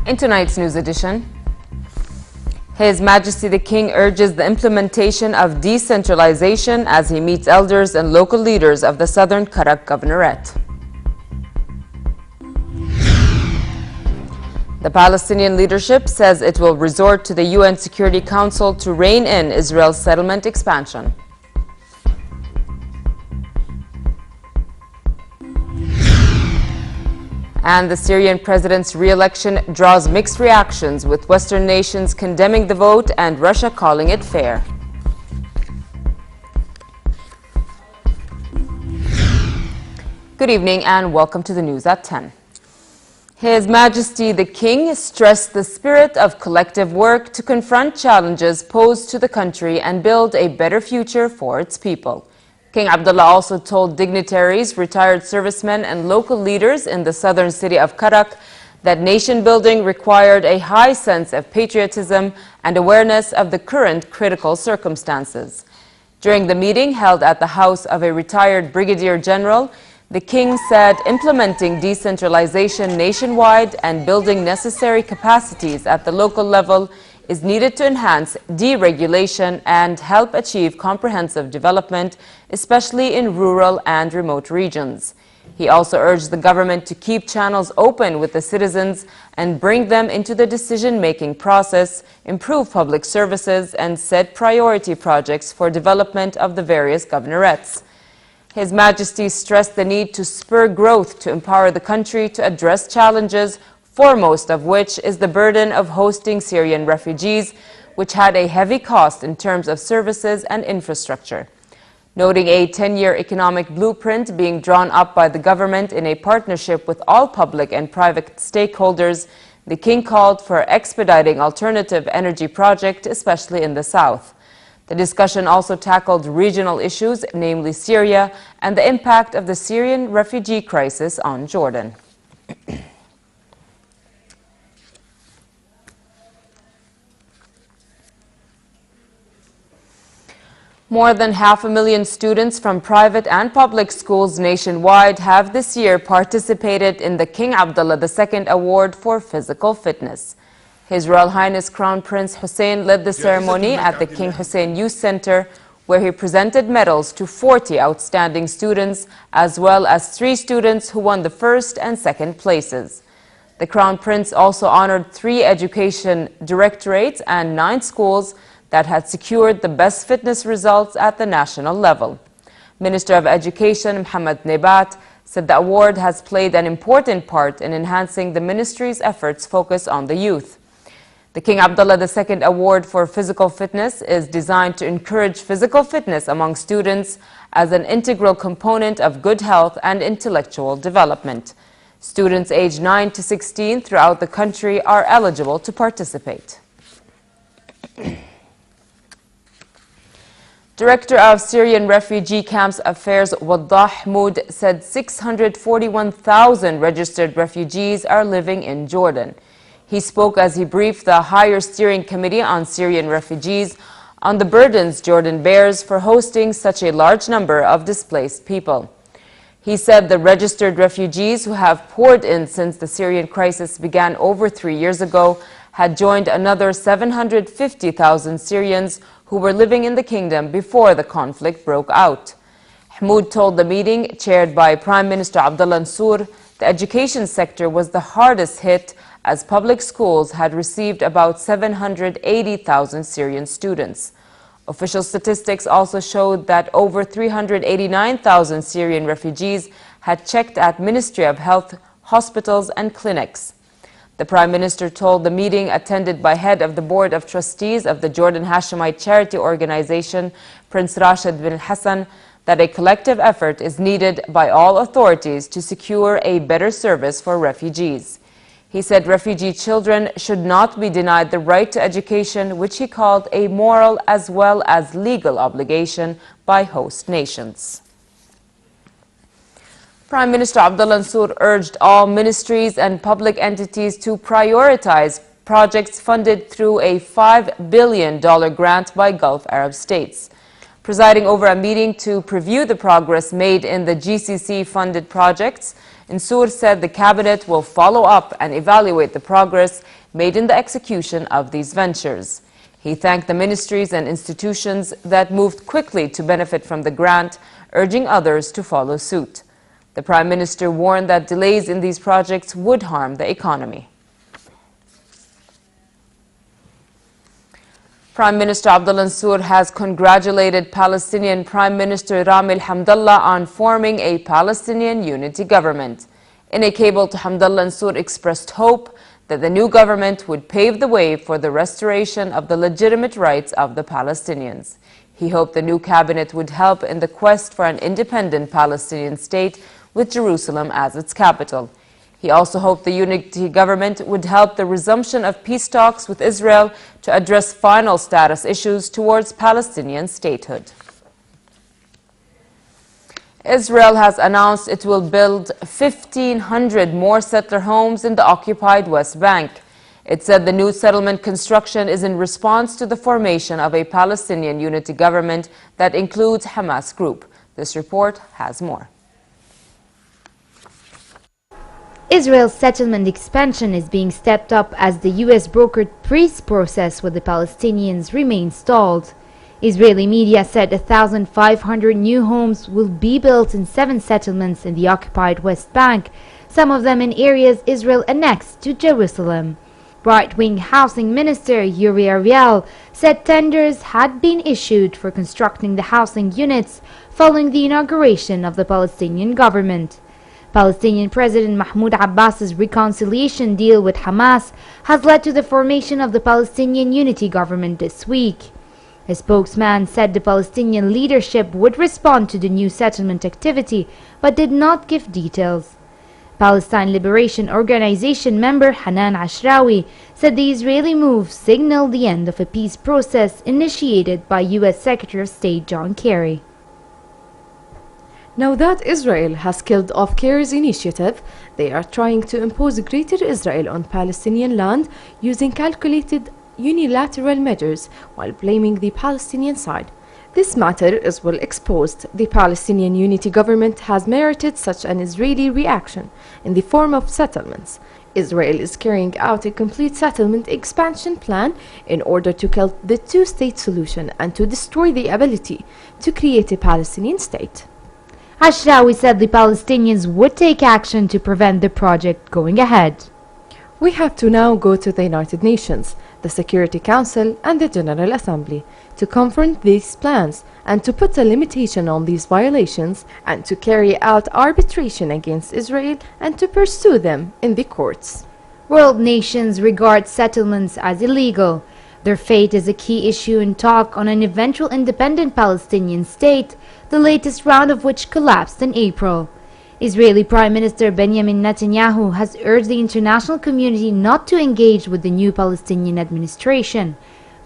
In tonight's news edition, His Majesty the King urges the implementation of decentralization as he meets elders and local leaders of the Southern Karak Governorate. The Palestinian leadership says it will resort to the UN Security Council to rein in Israel's settlement expansion. And the Syrian president's re-election draws mixed reactions, with Western nations condemning the vote and Russia calling it fair. Good evening and welcome to the news at 10. His Majesty the King stressed the spirit of collective work to confront challenges posed to the country and build a better future for its people. King Abdullah also told dignitaries, retired servicemen, and local leaders in the southern city of Karak that nation building required a high sense of patriotism and awareness of the current critical circumstances. During the meeting held at the house of a retired brigadier general, the King said implementing decentralization nationwide and building necessary capacities at the local level is needed to enhance deregulation and help achieve comprehensive development, especially in rural and remote regions. He also urged the government to keep channels open with the citizens and bring them into the decision-making process, improve public services, and set priority projects for development of the various governorates. His Majesty stressed the need to spur growth to empower the country to address challenges, foremost of which is the burden of hosting Syrian refugees, which had a heavy cost in terms of services and infrastructure. Noting a 10-year economic blueprint being drawn up by the government in a partnership with all public and private stakeholders, the King called for expediting alternative energy projects, especially in the south. The discussion also tackled regional issues, namely Syria, and the impact of the Syrian refugee crisis on Jordan. More than 500,000 students from private and public schools nationwide have this year participated in the King Abdullah II Award for Physical Fitness. His Royal Highness Crown Prince Hussein led the ceremony at the King Hussein Youth Center, where he presented medals to 40 outstanding students, as well as 3 students who won the first and second places. The Crown Prince also honored 3 education directorates and 9 schools that had secured the best fitness results at the national level. Minister of Education Mohammed Nebat said the award has played an important part in enhancing the ministry's efforts focused on the youth. The King Abdullah II Award for Physical Fitness is designed to encourage physical fitness among students as an integral component of good health and intellectual development. Students aged 9 to 16 throughout the country are eligible to participate. Director of Syrian Refugee Camps Affairs Waddah Hamoud said 641,000 registered refugees are living in Jordan. He spoke as he briefed the Higher Steering Committee on Syrian Refugees on the burdens Jordan bears for hosting such a large number of displaced people. He said the registered refugees who have poured in since the Syrian crisis began over 3 years ago had joined another 750,000 Syrians who were living in the kingdom before the conflict broke out. Hamoud told the meeting, chaired by Prime Minister Abdullah Mansour, the education sector was the hardest hit as public schools had received about 780,000 Syrian students. Official statistics also showed that over 389,000 Syrian refugees had checked at Ministry of Health, hospitals and clinics. The Prime Minister told the meeting, attended by head of the Board of Trustees of the Jordan Hashemite Charity Organization, Prince Rashid bin Hassan, that a collective effort is needed by all authorities to secure a better service for refugees. He said refugee children should not be denied the right to education, which he called a moral as well as legal obligation by host nations. Prime Minister Abdullah Mansour urged all ministries and public entities to prioritize projects funded through a $5 billion grant by Gulf Arab states. Presiding over a meeting to preview the progress made in the GCC-funded projects, Nsour said the cabinet will follow up and evaluate the progress made in the execution of these ventures. He thanked the ministries and institutions that moved quickly to benefit from the grant, urging others to follow suit. The Prime Minister warned that delays in these projects would harm the economy. Prime Minister Abdullah Nsour has congratulated Palestinian Prime Minister Ramil Hamdallah on forming a Palestinian unity government. In a cable to Hamdallah, Nsour expressed hope that the new government would pave the way for the restoration of the legitimate rights of the Palestinians. He hoped the new cabinet would help in the quest for an independent Palestinian state with Jerusalem as its capital. He also hoped the unity government would help the resumption of peace talks with Israel to address final status issues towards Palestinian statehood. Israel has announced it will build 1,500 more settler homes in the occupied West Bank. It said the new settlement construction is in response to the formation of a Palestinian unity government that includes Hamas group. This report has more. Israel's settlement expansion is being stepped up as the U.S. brokered peace process with the Palestinians remains stalled. Israeli media said 1,500 new homes will be built in 7 settlements in the occupied West Bank, some of them in areas Israel annexed to Jerusalem. Right-wing Housing Minister Yuri Ariel said tenders had been issued for constructing the housing units following the inauguration of the Palestinian government. Palestinian President Mahmoud Abbas's reconciliation deal with Hamas has led to the formation of the Palestinian unity government this week. A spokesman said the Palestinian leadership would respond to the new settlement activity, but did not give details. Palestine Liberation Organization member Hanan Ashrawi said the Israeli move signaled the end of a peace process initiated by U.S. Secretary of State John Kerry. Now that Israel has killed off Kerry's initiative, they are trying to impose Greater Israel on Palestinian land using calculated unilateral measures while blaming the Palestinian side. This matter is well exposed. The Palestinian unity government has merited such an Israeli reaction in the form of settlements. Israel is carrying out a complete settlement expansion plan in order to kill the two-state solution and to destroy the ability to create a Palestinian state. Ashrawi said the Palestinians would take action to prevent the project going ahead. We have to now go to the United Nations, the Security Council and the General Assembly to confront these plans and to put a limitation on these violations and to carry out arbitration against Israel and to pursue them in the courts. World nations regard settlements as illegal. Their fate is a key issue in talk on an eventual independent Palestinian state, the latest round of which collapsed in April. Israeli Prime Minister Benjamin Netanyahu has urged the international community not to engage with the new Palestinian administration,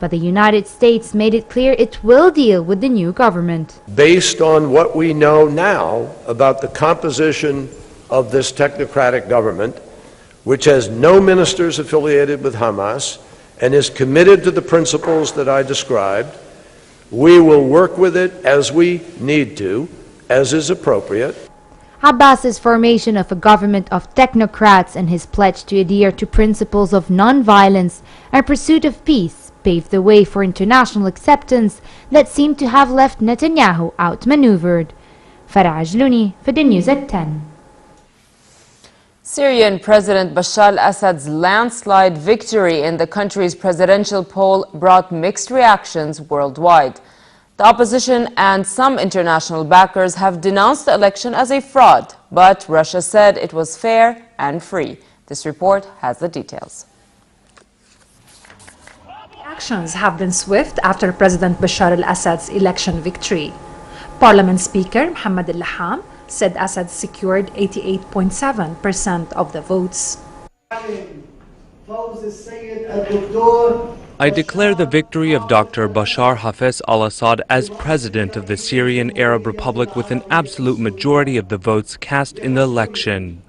but the United States made it clear it will deal with the new government. Based on what we know now about the composition of this technocratic government, which has no ministers affiliated with Hamas and is committed to the principles that I described, we will work with it as we need to, as is appropriate. Abbas's formation of a government of technocrats and his pledge to adhere to principles of non-violence and pursuit of peace paved the way for international acceptance that seemed to have left Netanyahu outmaneuvered. Farah Ajluni for the News at 10. Syrian President Bashar al-Assad's landslide victory in the country's presidential poll brought mixed reactions worldwide. The opposition and some international backers have denounced the election as a fraud, but Russia said it was fair and free. This report has the details. Actions have been swift after President Bashar al-Assad's election victory. Parliament Speaker Mohammed al-Laham said Assad secured 88.7% of the votes. I declare the victory of Dr. Bashar Hafez al-Assad as president of the Syrian Arab Republic with an absolute majority of the votes cast in the election.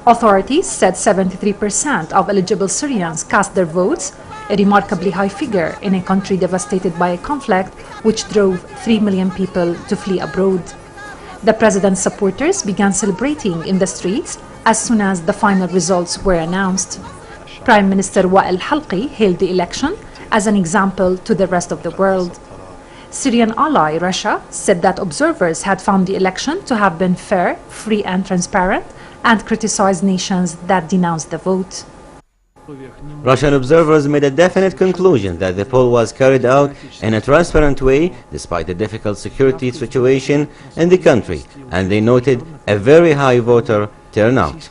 Authorities said 73% of eligible Syrians cast their votes, a remarkably high figure in a country devastated by a conflict which drove 3 million people to flee abroad. The president's supporters began celebrating in the streets as soon as the final results were announced. Prime Minister Wael Halqi hailed the election as an example to the rest of the world. Syrian ally Russia said that observers had found the election to have been fair, free and transparent, and criticized nations that denounced the vote. Russian observers made a definite conclusion that the poll was carried out in a transparent way despite the difficult security situation in the country, and they noted a very high voter turnout.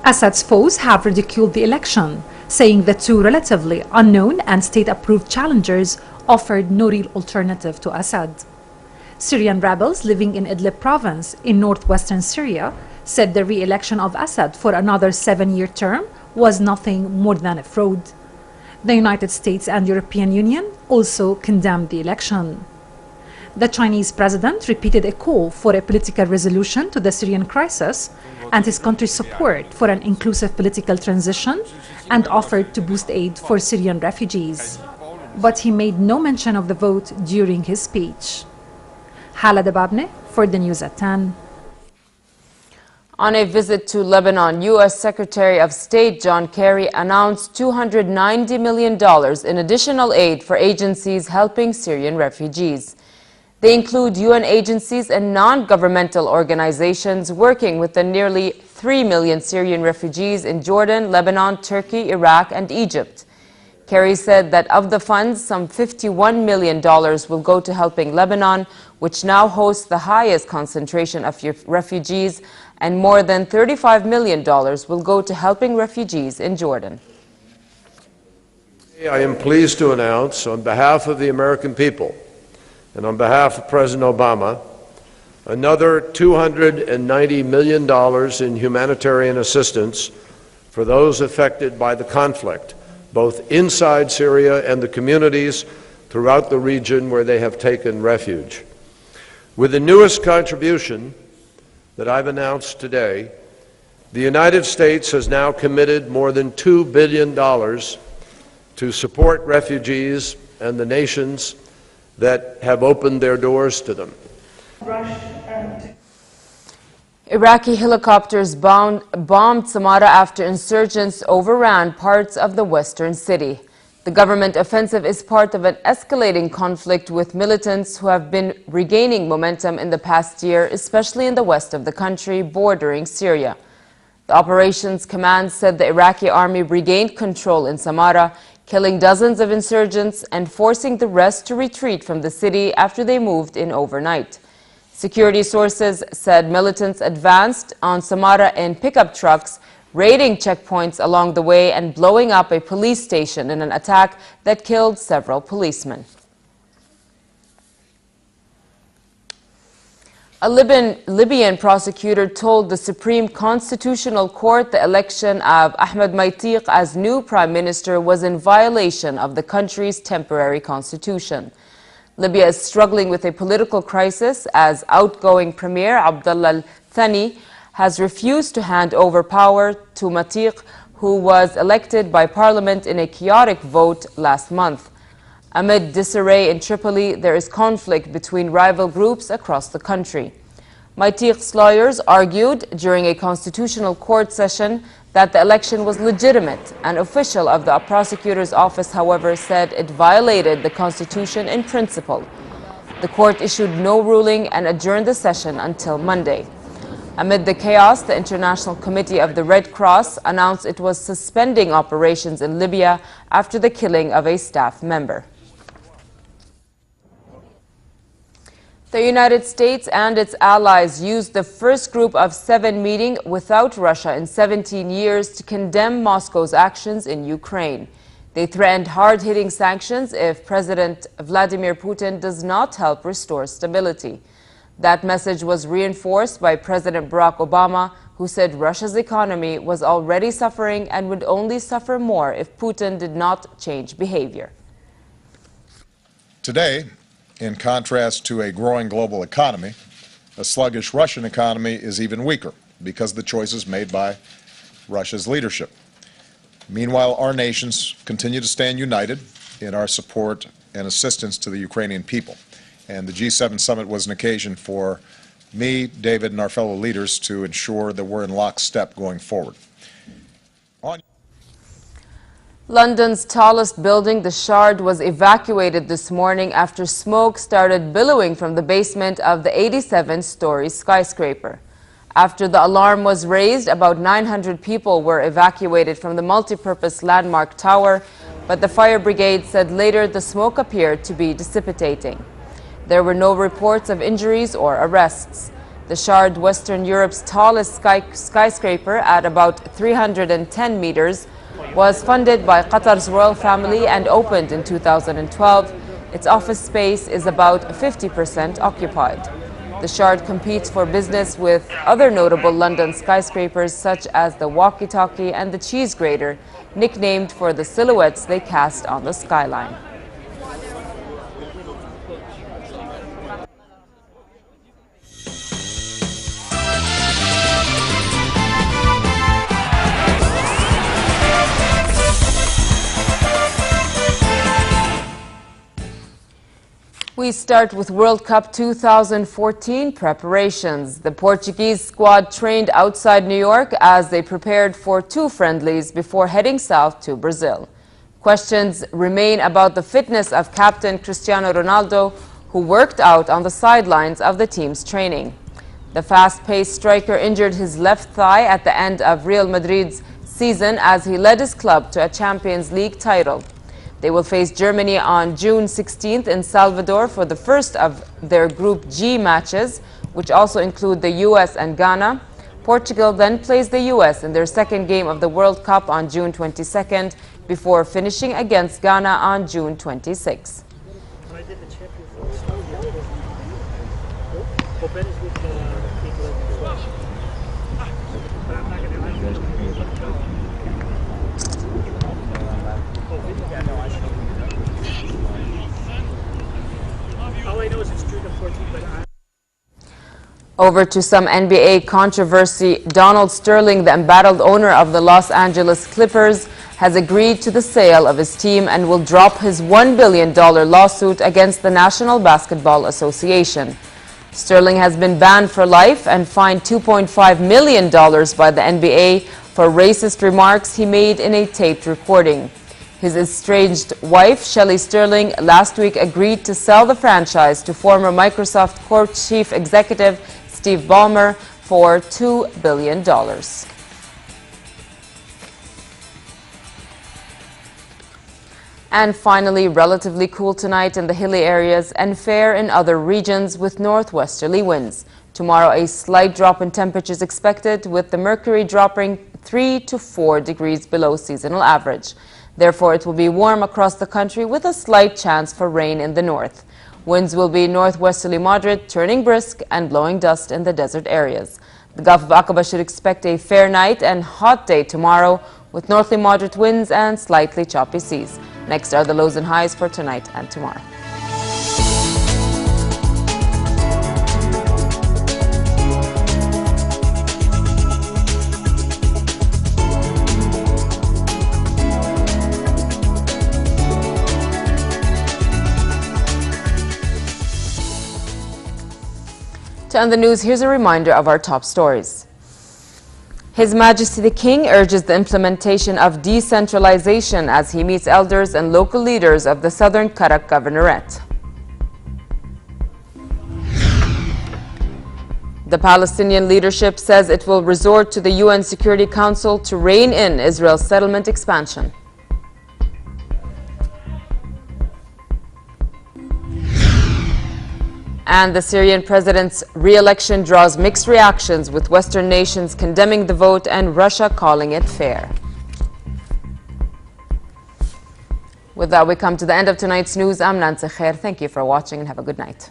Assad's foes have ridiculed the election, saying the two relatively unknown and state-approved challengers offered no real alternative to Assad. Syrian rebels living in Idlib province in northwestern Syria said the re-election of Assad for another 7-year term was nothing more than a fraud. The United States and European Union also condemned the election. The Chinese president repeated a call for a political resolution to the Syrian crisis and his country's support for an inclusive political transition, and offered to boost aid for Syrian refugees. But he made no mention of the vote during his speech. Hala Dababne for the News at 10. On a visit to Lebanon, U.S. Secretary of State John Kerry announced $290 million in additional aid for agencies helping Syrian refugees. They include UN agencies and non-governmental organizations working with the nearly 3 million Syrian refugees in Jordan, Lebanon, Turkey, Iraq, and Egypt. Kerry said that of the funds, some $51 million will go to helping Lebanon, which now hosts the highest concentration of refugees, and more than $35 million will go to helping refugees in Jordan. I am pleased to announce, on behalf of the American people and on behalf of President Obama, another $290 million in humanitarian assistance for those affected by the conflict, both inside Syria and the communities throughout the region where they have taken refuge. With the newest contribution that I've announced today, the United States has now committed more than $2 billion to support refugees and the nations that have opened their doors to them. Iraqi helicopters bombed Samarra after insurgents overran parts of the western city. The government offensive is part of an escalating conflict with militants who have been regaining momentum in the past year, especially in the west of the country bordering Syria. The operations command said the Iraqi army regained control in Samarra, killing dozens of insurgents and forcing the rest to retreat from the city after they moved in overnight. Security sources said militants advanced on Samarra in pickup trucks, raiding checkpoints along the way and blowing up a police station in an attack that killed several policemen. A Libyan prosecutor told the Supreme Constitutional Court the election of Ahmed Maitiq as new prime minister was in violation of the country's temporary constitution. Libya is struggling with a political crisis as outgoing Premier Abdullah al-Thani has refused to hand over power to Maitiq, who was elected by parliament in a chaotic vote last month. Amid disarray in Tripoli, there is conflict between rival groups across the country. Maitiq's lawyers argued during a constitutional court session that the election was legitimate. An official of the prosecutor's office, however, said it violated the constitution in principle. The court issued no ruling and adjourned the session until Monday. Amid the chaos, the International Committee of the Red Cross announced it was suspending operations in Libya after the killing of a staff member. The United States and its allies used the first group of 7 meeting without Russia in 17 years to condemn Moscow's actions in Ukraine. They threatened hard-hitting sanctions if President Vladimir Putin does not help restore stability. That message was reinforced by President Barack Obama, who said Russia's economy was already suffering and would only suffer more if Putin did not change behavior. Today, in contrast to a growing global economy, a sluggish Russian economy is even weaker because of the choices made by Russia's leadership. Meanwhile, our nations continue to stand united in our support and assistance to the Ukrainian people. And the G7 summit was an occasion for me, David, and our fellow leaders to ensure that we're in lockstep going forward. London's tallest building, the Shard, was evacuated this morning after smoke started billowing from the basement of the 87-story skyscraper. After the alarm was raised, about 900 people were evacuated from the multipurpose landmark tower, but the fire brigade said later the smoke appeared to be dissipating. There were no reports of injuries or arrests. The Shard, Western Europe's tallest skyscraper at about 310 meters, was funded by Qatar's royal family and opened in 2012. Its office space is about 50% occupied. The Shard competes for business with other notable London skyscrapers such as the Walkie Talkie and the Cheese Grater, nicknamed for the silhouettes they cast on the skyline. We start with World Cup 2014 preparations. The Portuguese squad trained outside New York as they prepared for 2 friendlies before heading south to Brazil. Questions remain about the fitness of captain Cristiano Ronaldo, who worked out on the sidelines of the team's training. The fast-paced striker injured his left thigh at the end of Real Madrid's season as he led his club to a Champions League title. They will face Germany on June 16th in Salvador for the first of their Group G matches, which also include the US and Ghana. Portugal then plays the US in their second game of the World Cup on June 22nd before finishing against Ghana on June 26th. Over to some NBA controversy. Donald Sterling, the embattled owner of the Los Angeles Clippers, has agreed to the sale of his team and will drop his $1 billion lawsuit against the National Basketball Association. Sterling has been banned for life and fined $2.5 million by the NBA for racist remarks he made in a taped recording. His estranged wife, Shelly Sterling, last week agreed to sell the franchise to former Microsoft Corp chief executive Steve Ballmer for $2 billion. And finally, relatively cool tonight in the hilly areas and fair in other regions with northwesterly winds. Tomorrow, a slight drop in temperatures expected, with the mercury dropping 3 to 4 degrees below seasonal average. Therefore, it will be warm across the country with a slight chance for rain in the north. Winds will be northwesterly moderate, turning brisk and blowing dust in the desert areas. The Gulf of Aqaba should expect a fair night and hot day tomorrow with northerly moderate winds and slightly choppy seas. Next are the lows and highs for tonight and tomorrow. To end the news, here's a reminder of our top stories. His Majesty the King urges the implementation of decentralization as he meets elders and local leaders of the Southern Karak Governorate. The Palestinian leadership says it will resort to the UN Security Council to rein in Israel's settlement expansion. And the Syrian president's re-election draws mixed reactions, with Western nations condemning the vote and Russia calling it fair. With that, we come to the end of tonight's news. I'm Nancy Khair. Thank you for watching and have a good night.